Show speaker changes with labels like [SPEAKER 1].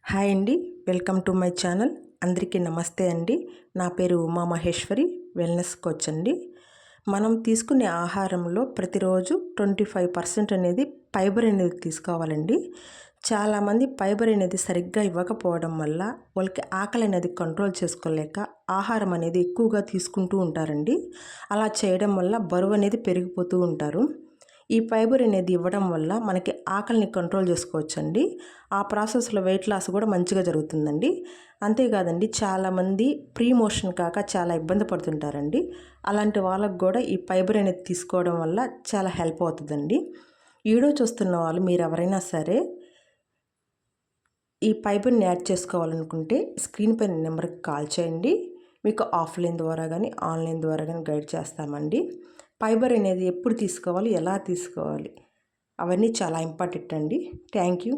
[SPEAKER 1] Hi అండి, welcome to my channel. అందరికీ నమస్తే అండి. నా పేరు ఉమా మహేశ్వరి, వెల్నెస్ కోచ్ అండి. మనం తీసుకునే ఆహారంలో ప్రతిరోజు 25% అనేది ఫైబర్ అనేది తీసుకోవాలండి. చాలామంది ఫైబర్ అనేది సరిగ్గా ఇవ్వకపోవడం వల్ల వాళ్ళకి ఆకలి అనేది కంట్రోల్ చేసుకోలేక ఆహారం అనేది ఎక్కువగా తీసుకుంటూ ఉంటారండి. అలా చేయడం వల్ల బరువు అనేది పెరిగిపోతూ ఉంటారు. ఈ ఫైబర్ అనేది ఇవ్వడం వల్ల మనకి ఆకలిని కంట్రోల్ చేసుకోవచ్చండి. ఆ ప్రాసెస్లో వెయిట్ లాస్ కూడా మంచిగా జరుగుతుందండి. అంతేకాదండి, చాలామంది ప్రీ మోషన్ కాక చాలా ఇబ్బంది పడుతుంటారండి. అలాంటి వాళ్ళకు కూడా ఈ ఫైబర్ అనేది తీసుకోవడం వల్ల చాలా హెల్ప్ అవుతుందండి. వీడియో చూస్తున్న వాళ్ళు మీరు ఎవరైనా సరే ఈ ఫైబర్ని యాడ్ చేసుకోవాలనుకుంటే స్క్రీన్ పైన నెంబర్కి కాల్ చేయండి. మీకు ఆఫ్లైన్ ద్వారా కానీ ఆన్లైన్ ద్వారా కానీ గైడ్ చేస్తామండి. ఫైబర్ అనేది ఎప్పుడు తీసుకోవాలి, ఎలా తీసుకోవాలి, అవన్నీ చాలా ఇంపార్టెంట్ అండి. Thank you.